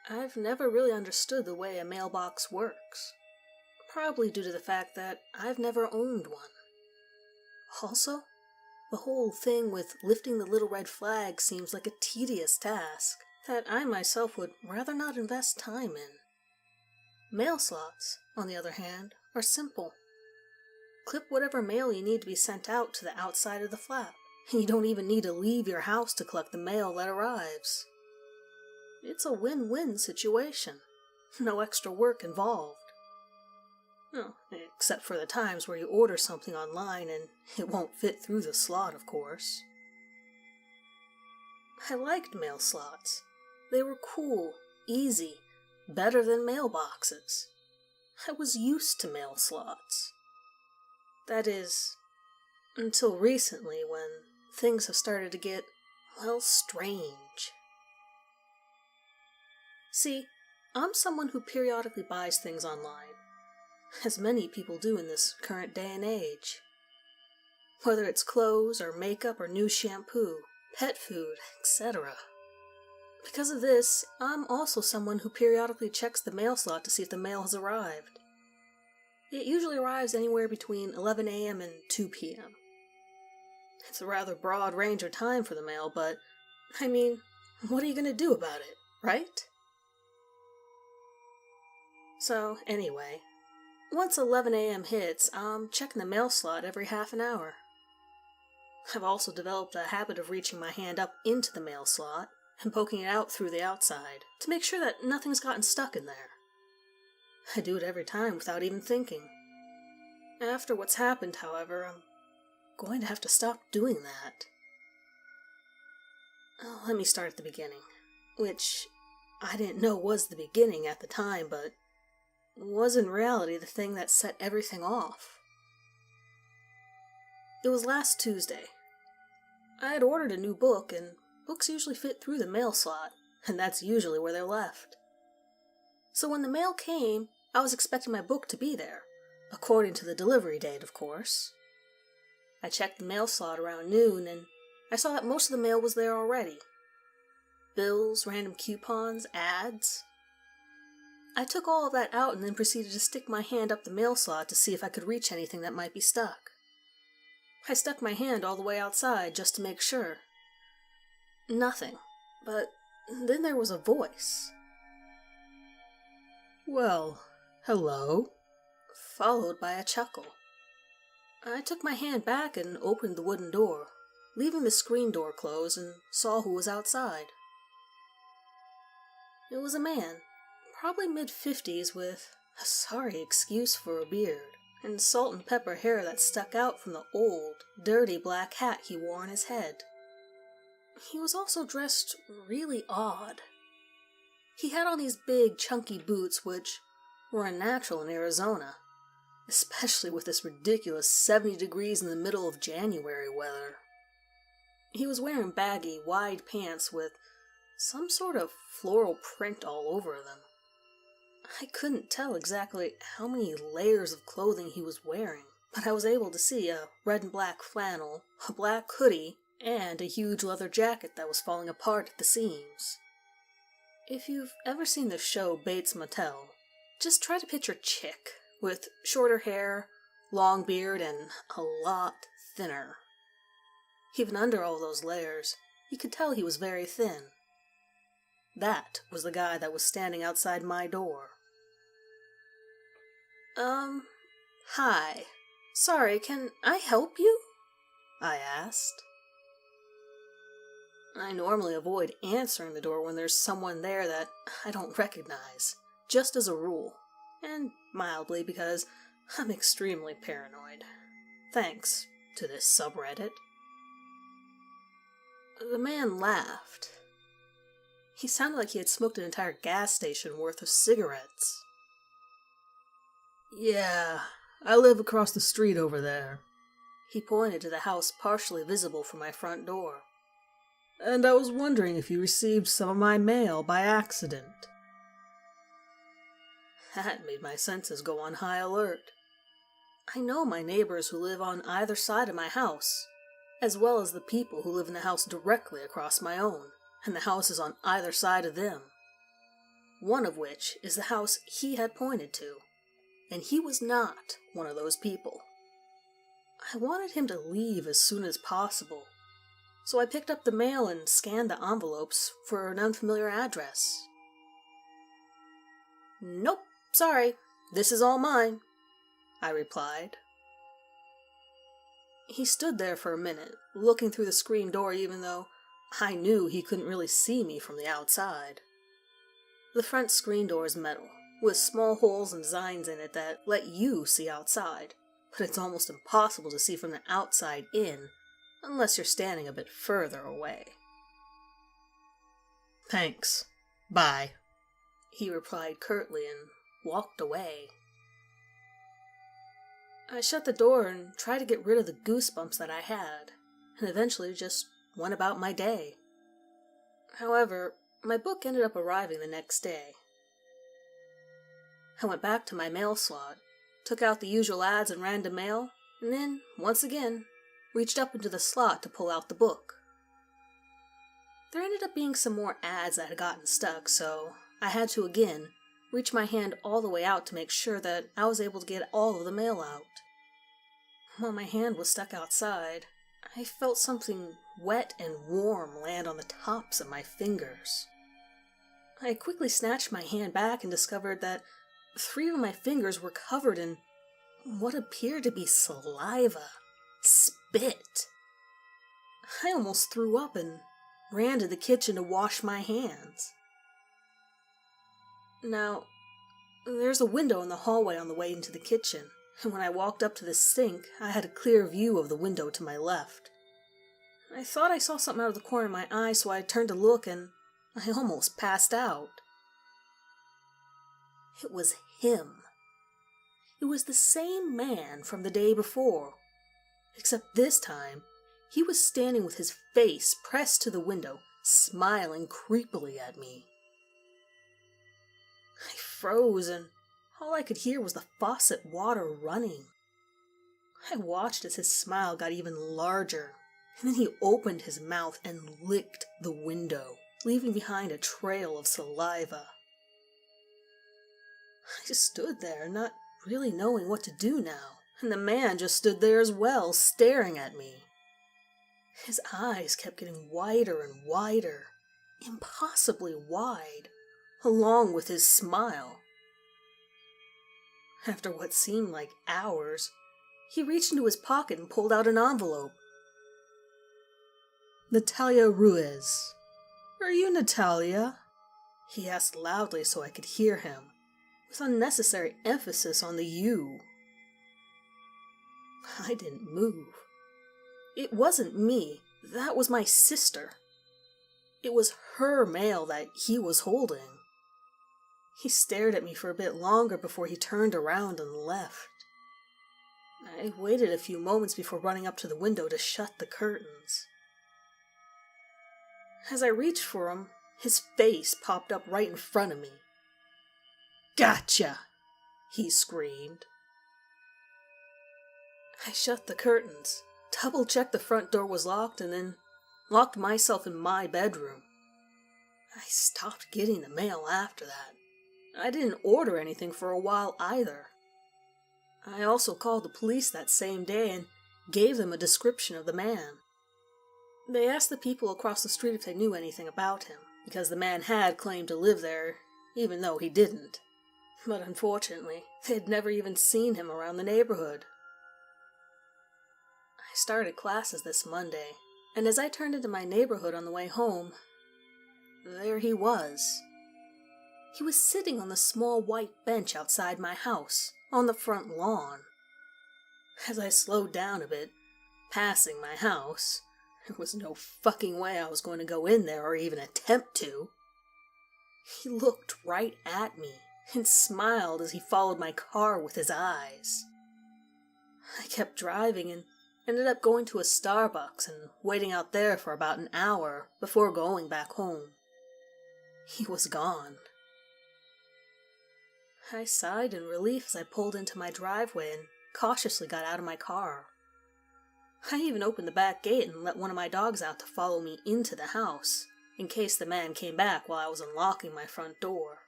I've never really understood the way a mailbox works. Probably due to the fact that I've never owned one. Also, the whole thing with lifting the little red flag seems like a tedious task that I myself would rather not invest time in. Mail slots, on the other hand, are simple. Clip whatever mail you need to be sent out to the outside of the flap, and you don't even need to leave your house to collect the mail that arrives. It's a win-win situation. No extra work involved. No, except for the times where you order something online and it won't fit through the slot, of course. I liked mail slots. They were cool, easy, better than mailboxes. I was used to mail slots. That is, until recently when things have started to get, well, strange. See, I'm someone who periodically buys things online, as many people do in this current day and age. Whether it's clothes or makeup or new shampoo, pet food, etc. Because of this, I'm also someone who periodically checks the mail slot to see if the mail has arrived. It usually arrives anywhere between 11 a.m. and 2 p.m. It's a rather broad range of time for the mail, but, I mean, what are you going to do about it, right? So, anyway, once 11 a.m. hits, I'm checking the mail slot every half an hour. I've also developed a habit of reaching my hand up into the mail slot and poking it out through the outside to make sure that nothing's gotten stuck in there. I do it every time without even thinking. After what's happened, however, I'm going to have to stop doing that. Let me start at the beginning, which I didn't know was the beginning at the time, but was in reality the thing that set everything off. It was last Tuesday. I had ordered a new book, and books usually fit through the mail slot, and that's usually where they're left. So when the mail came, I was expecting my book to be there, according to the delivery date, of course. I checked the mail slot around noon, and I saw that most of the mail was there already. Bills, random coupons, ads. I took all of that out and then proceeded to stick my hand up the mail slot to see if I could reach anything that might be stuck. I stuck my hand all the way outside just to make sure. Nothing, but then there was a voice. "Well, hello," followed by a chuckle. I took my hand back and opened the wooden door, leaving the screen door closed, and saw who was outside. It was a man, probably mid-50s, with a sorry excuse for a beard, and salt and pepper hair that stuck out from the old, dirty black hat he wore on his head. He was also dressed really odd. He had on these big, chunky boots which were unnatural in Arizona, especially with this ridiculous 70 degrees in the middle of January weather. He was wearing baggy, wide pants with some sort of floral print all over them. I couldn't tell exactly how many layers of clothing he was wearing, but I was able to see a red and black flannel, a black hoodie, and a huge leather jacket that was falling apart at the seams. If you've ever seen the show Bates Motel, just try to picture Chick, with shorter hair, long beard, and a lot thinner. Even under all those layers, you could tell he was very thin. That was the guy that was standing outside my door. Hi. Sorry, can I help you?" I asked. I normally avoid answering the door when there's someone there that I don't recognize, just as a rule, and mildly because I'm extremely paranoid, thanks to this subreddit. The man laughed. He sounded like he had smoked an entire gas station worth of cigarettes. "Yeah, I live across the street over there." He pointed to the house partially visible from my front door. "And I was wondering if you received some of my mail by accident." That made my senses go on high alert. I know my neighbors who live on either side of my house, as well as the people who live in the house directly across my own, and the houses on either side of them. one of which is the house he had pointed to, and he was not one of those people. I wanted him to leave as soon as possible, so I picked up the mail and scanned the envelopes for an unfamiliar address. "Nope, sorry, this is all mine," I replied. He stood there for a minute, looking through the screen door even though I knew he couldn't really see me from the outside. The front screen door is metal, with small holes and designs in it that let you see outside, but it's almost impossible to see from the outside in unless you're standing a bit further away. "Thanks. Bye," he replied curtly and walked away. I shut the door and tried to get rid of the goosebumps that I had, and eventually just went about my day. However, my book ended up arriving the next day. I went back to my mail slot, took out the usual ads and random mail, and then, once again, reached up into the slot to pull out the book. There ended up being some more ads that had gotten stuck, so I had to again reach my hand all the way out to make sure that I was able to get all of the mail out. While my hand was stuck outside, I felt something wet and warm land on the tops of my fingers. I quickly snatched my hand back and discovered that 3 of my fingers were covered in what appeared to be saliva, spit. I almost threw up and ran to the kitchen to wash my hands. Now, there's a window in the hallway on the way into the kitchen, and when I walked up to the sink, I had a clear view of the window to my left. I thought I saw something out of the corner of my eye, so I turned to look, and I almost passed out. It was him. It was the same man from the day before, except this time he was standing with his face pressed to the window, smiling creepily at me. I froze, and all I could hear was the faucet water running. I watched as his smile got even larger, and then he opened his mouth and licked the window, leaving behind a trail of saliva. I just stood there, not really knowing what to do now, and the man just stood there as well, staring at me. His eyes kept getting wider and wider, impossibly wide, along with his smile. After what seemed like hours, he reached into his pocket and pulled out an envelope. "Natalia Ruiz. Are you Natalia?" he asked loudly so I could hear him, with unnecessary emphasis on the you. I didn't move. It wasn't me. That was my sister. It was her mail that he was holding. He stared at me for a bit longer before he turned around and left. I waited a few moments before running up to the window to shut the curtains. As I reached for him, his face popped up right in front of me. "Gotcha!" he screamed. I shut the curtains, double-checked the front door was locked, and then locked myself in my bedroom. I stopped getting the mail after that. I didn't order anything for a while either. I also called the police that same day and gave them a description of the man. They asked the people across the street if they knew anything about him, because the man had claimed to live there, even though he didn't. But unfortunately, they'd never even seen him around the neighborhood. I started classes this Monday, and as I turned into my neighborhood on the way home, there he was. He was sitting on the small white bench outside my house, on the front lawn. As I slowed down a bit, passing my house, there was no fucking way I was going to go in there or even attempt to. He looked right at me and smiled as he followed my car with his eyes. I kept driving and ended up going to a Starbucks and waiting out there for about an hour before going back home. He was gone. I sighed in relief as I pulled into my driveway and cautiously got out of my car. I even opened the back gate and let one of my dogs out to follow me into the house, in case the man came back while I was unlocking my front door.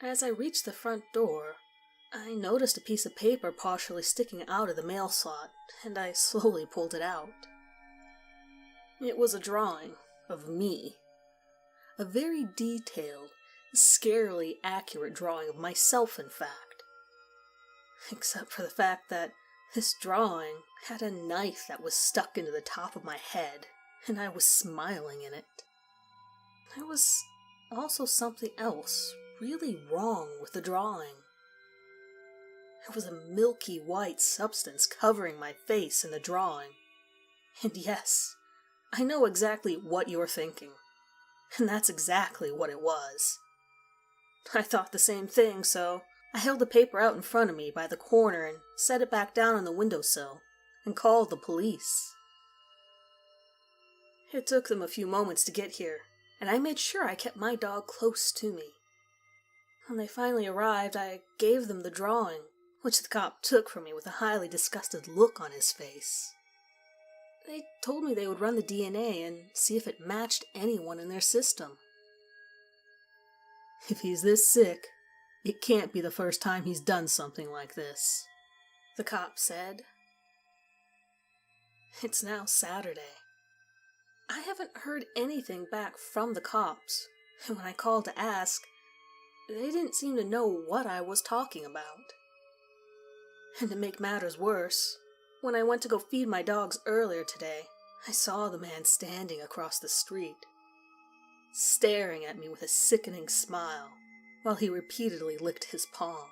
As I reached the front door, I noticed a piece of paper partially sticking out of the mail slot, and I slowly pulled it out. It was a drawing of me. A very detailed, scarily accurate drawing of myself, in fact. Except for the fact that this drawing had a knife that was stuck into the top of my head, and I was smiling in it. There was also something else really wrong with the drawing. There was a milky white substance covering my face in the drawing. And yes, I know exactly what you're thinking. And that's exactly what it was. I thought the same thing, so I held the paper out in front of me by the corner and set it back down on the windowsill and called the police. It took them a few moments to get here, and I made sure I kept my dog close to me. When they finally arrived, I gave them the drawing, which the cop took from me with a highly disgusted look on his face. They told me they would run the DNA and see if it matched anyone in their system. If he's this sick, it can't be the first time he's done something like this, the cop said. It's now Saturday. I haven't heard anything back from the cops, and when I called to ask, they didn't seem to know what I was talking about. And to make matters worse, when I went to go feed my dogs earlier today, I saw the man standing across the street, staring at me with a sickening smile, while he repeatedly licked his palm.